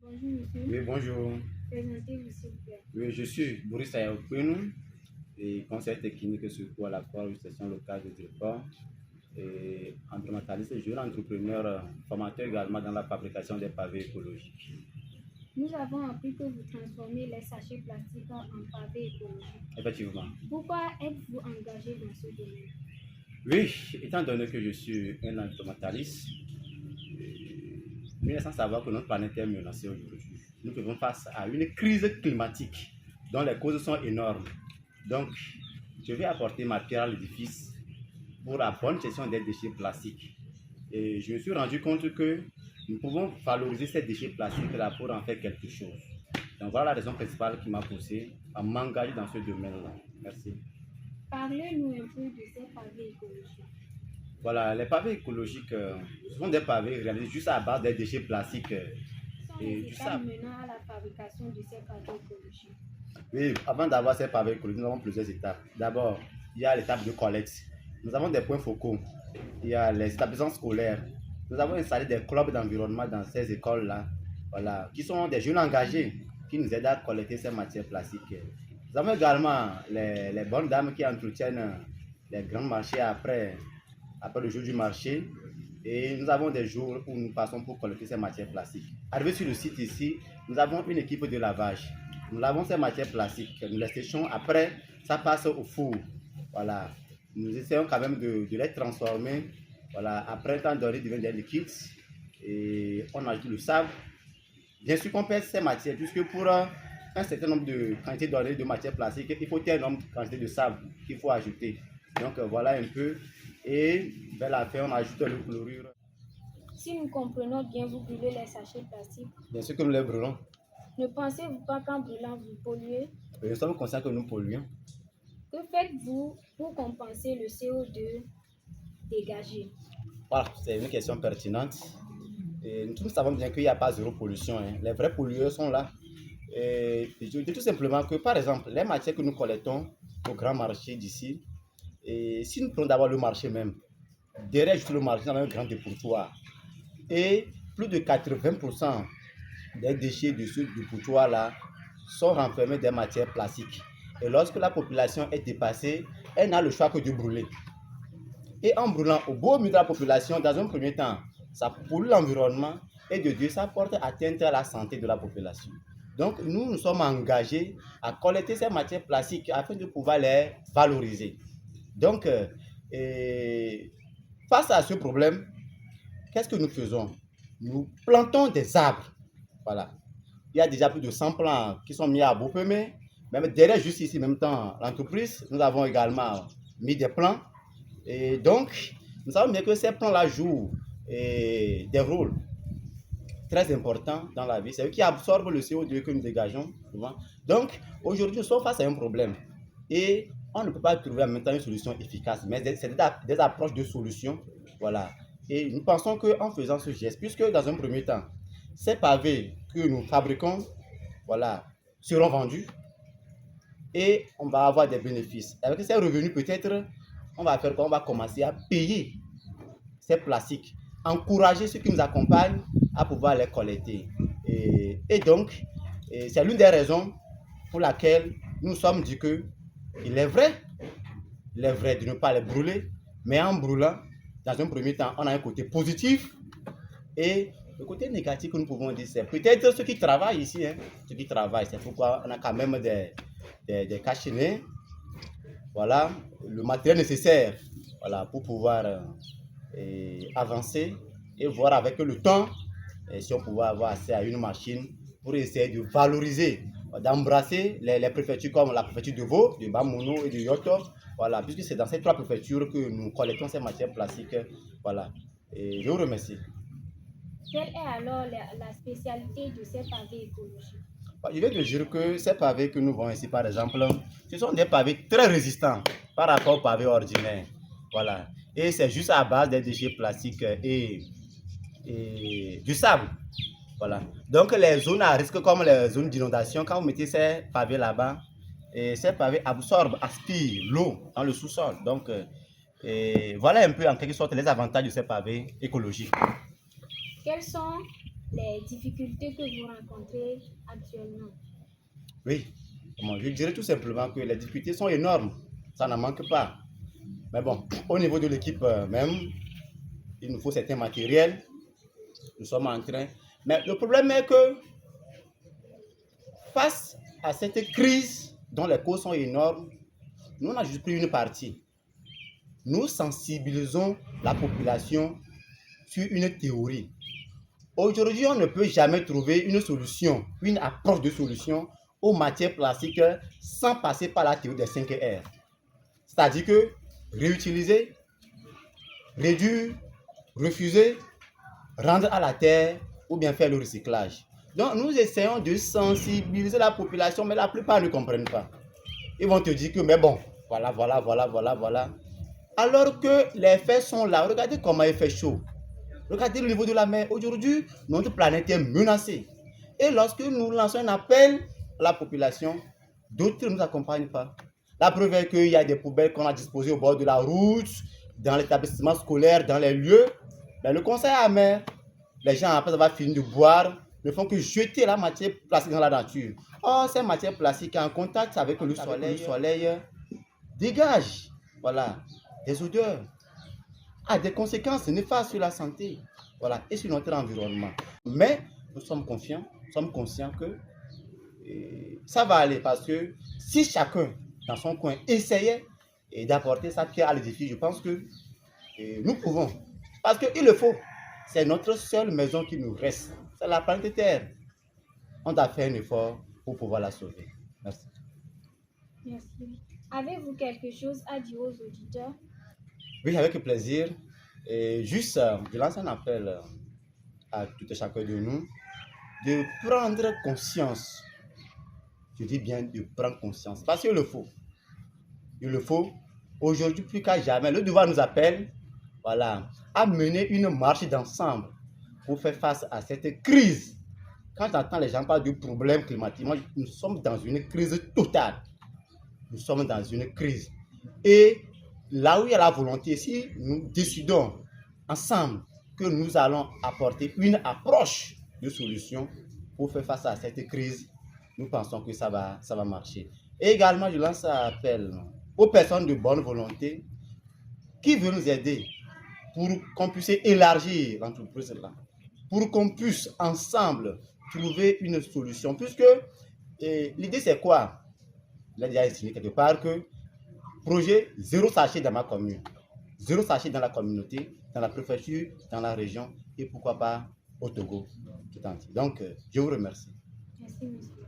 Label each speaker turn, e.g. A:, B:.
A: Bonjour monsieur,
B: Oui, bonjour.
A: présentez-vous s'il vous plaît.
B: Oui, je suis Boris Ayokounou et conseiller technique surtout à la Croix-Rouge locale de Tréport et environnementaliste et jeune entrepreneur, formateur également dans la fabrication des pavés écologiques.
A: Nous avons appris que vous transformez les sachets plastiques en pavés écologiques.
B: Effectivement.
A: Pourquoi êtes-vous engagé dans ce domaine?
B: Oui, étant donné que je suis un environnementaliste, nous laissons savoir que notre planète est menacée aujourd'hui. Nous faisons face à une crise climatique dont les causes sont énormes. Donc, je vais apporter ma pierre à l'édifice pour la bonne gestion des déchets plastiques. Et je me suis rendu compte que nous pouvons valoriser ces déchets plastiques-là pour en faire quelque chose. Donc voilà la raison principale qui m'a poussé à m'engager dans ce domaine-là. Merci.
A: Parlez-nous un peu de ces pavés écologiques.
B: Voilà, les pavés écologiques sont des pavés réalisés juste à base des déchets plastiques
A: Quelles sont
B: et
A: les
B: du
A: étapes
B: sable.
A: menant à la fabrication de ces pavés écologiques?
B: Oui, avant d'avoir ces pavés écologiques, nous avons plusieurs étapes. D'abord, il y a l'étape de collecte. Nous avons des points focaux. Il y a les établissements scolaires. Nous avons installé des clubs d'environnement dans ces écoles-là, voilà, qui sont des jeunes engagés qui nous aident à collecter ces matières plastiques. Nous avons également les bonnes dames qui entretiennent les grands marchés après le jour du marché. Et nous avons des jours où nous passons pour collecter ces matières plastiques. Arrivé sur le site ici, nous avons une équipe de lavage. Nous lavons ces matières plastiques, nous les séchons, après ça passe au four. Voilà. Nous essayons quand même de les transformer. Voilà. Après un temps donné, ils deviennent des liquides et on ajoute le sable. Bien sûr qu'on pèse ces matières, puisque pour un certain nombre de quantités données de matières plastiques, il faut un nombre de quantités de sable qu'il faut ajouter. Donc voilà un peu. Et vers la fin, on ajoute le chlorure.
A: Si nous comprenons bien, vous brûlez les sachets plastiques.
B: Bien sûr que nous les brûlons.
A: Ne pensez-vous pas qu'en brûlant, vous polluez?
B: Nous sommes conscients que nous polluons.
A: Que faites-vous pour compenser le CO2 dégagé?
B: Voilà, c'est une question pertinente. Et nous tous savons bien qu'il n'y a pas zéro pollution, hein. Les vrais pollueurs sont là. Et je dis tout simplement que, par exemple, les matières que nous collectons au grand marché d'ici, et si nous prenons d'abord le marché même, derrière juste le marché, nous avons un grand dépotoir. Et plus de 80% des déchets de ce dépotoir-là sont renfermés des matières plastiques. Et lorsque la population est dépassée, elle n'a le choix que de brûler. Et en brûlant au beau milieu de la population, dans un premier temps, ça pollue l'environnement et de deux, ça porte atteinte à la santé de la population. Donc, nous sommes engagés à collecter ces matières plastiques afin de pouvoir les valoriser. Donc, face à ce problème, qu'est-ce que nous faisons? Nous plantons des arbres. Voilà. Il y a déjà plus de 100 plants qui sont mis à bout, mais même derrière, juste ici, en même temps, l'entreprise, nous avons également mis des plants. Et donc, nous savons bien que ces plants-là jouent des rôles très importants dans la vie. C'est eux qui absorbent le CO2 que nous dégageons souvent. Donc, aujourd'hui, nous sommes face à un problème. Et on ne peut pas trouver en même temps une solution efficace, mais c'est des approches de solutions. Voilà. Et nous pensons qu'en faisant ce geste, puisque dans un premier temps, ces pavés que nous fabriquons, voilà, seront vendus et on va avoir des bénéfices. Avec ces revenus, peut-être, on va faire quoi? On va commencer à payer ces plastiques, encourager ceux qui nous accompagnent à pouvoir les collecter. Et donc, c'est l'une des raisons pour laquelle nous nous sommes dit que il est vrai de ne pas les brûler, mais en brûlant, dans un premier temps, on a un côté positif et le côté négatif que nous pouvons dire, c'est peut-être ceux qui travaillent ici, hein, ceux qui travaillent, c'est pourquoi on a quand même des cache-nez, voilà, le matériel nécessaire, voilà, pour pouvoir avancer et voir avec le temps si on pouvait avoir accès à une machine pour essayer de valoriser, d'embrasser les préfectures comme la préfecture de Vaud, de Bamono et de Yoto, voilà, puisque c'est dans ces trois préfectures que nous collectons ces matières plastiques, voilà. Et je vous remercie.
A: Quelle est alors la spécialité de ces pavés écologiques?
B: Je vais te dire que ces pavés que nous voyons ici, par exemple, ce sont des pavés très résistants par rapport aux pavés ordinaires. Voilà. Et c'est juste à base des déchets plastiques et du sable. Voilà. Donc les zones à risque comme les zones d'inondation, quand vous mettez ces pavés là-bas, ces pavés absorbent, aspirent l'eau dans le sous-sol. Donc voilà un peu en quelque sorte les avantages de ces pavés écologiques.
A: Quels sont les difficultés que vous rencontrez actuellement?
B: Oui, bon, je dirais tout simplement que les difficultés sont énormes. Ça n'en manque pas. Mais bon, au niveau de l'équipe même, il nous faut certains matériels. Nous sommes en train. Mais le problème est que face à cette crise dont les causes sont énormes, nous on a juste pris une partie. Nous sensibilisons la population sur une théorie. Aujourd'hui, on ne peut jamais trouver une solution, une approche de solution aux matières plastiques sans passer par la théorie des 5 R. C'est-à-dire que réutiliser, réduire, refuser, rendre à la terre ou bien faire le recyclage. Donc, nous essayons de sensibiliser la population, mais la plupart ne comprennent pas. Ils vont te dire que, mais bon, voilà. Alors que les faits sont là. Regardez comment il fait chaud. Regardez le niveau de la mer. Aujourd'hui, notre planète est menacée. Et lorsque nous lançons un appel à la population, d'autres ne nous accompagnent pas. La preuve est qu'il y a des poubelles qu'on a disposées au bord de la route, dans l'établissement scolaire, dans les lieux. Mais le conseil amer, les gens, après avoir fini de boire, ne font que jeter la matière plastique dans la nature. Or, cette matière plastique en contact avec le soleil dégage, voilà, des odeurs, a des conséquences néfastes sur la santé, voilà, et sur notre environnement. Mais nous sommes confiants, nous sommes conscients que ça va aller parce que si chacun dans son coin essayait d'apporter sa pierre à l'édifice, je pense que nous pouvons. Parce qu'il le faut. C'est notre seule maison qui nous reste. C'est la planète Terre. On doit faire un effort pour pouvoir la sauver. Merci.
A: Merci. Avez-vous quelque chose à dire aux auditeurs?
B: Oui, avec plaisir. Et juste, je lance un appel à tout et chacun de nous de prendre conscience. Je dis bien de prendre conscience. Parce qu'il le faut. Il le faut. Aujourd'hui, plus qu'à jamais, le devoir nous appelle, voilà, à mener une marche d'ensemble pour faire face à cette crise. Quand j'entends les gens parler du problème climatique, moi, nous sommes dans une crise totale. Nous sommes dans une crise. Et là où il y a la volonté, si nous décidons ensemble que nous allons apporter une approche de solution pour faire face à cette crise, nous pensons que ça va marcher. Et également, je lance un appel aux personnes de bonne volonté qui veulent nous aider pour qu'on puisse élargir l'entreprise là, pour qu'on puisse ensemble trouver une solution. Puisque l'idée c'est quoi? Il a déjà estimé quelque part que projet zéro sachet dans ma commune, zéro sachet dans la communauté, dans la préfecture, dans la région et pourquoi pas au Togo tout entier. Donc, je vous remercie.
A: Merci, monsieur.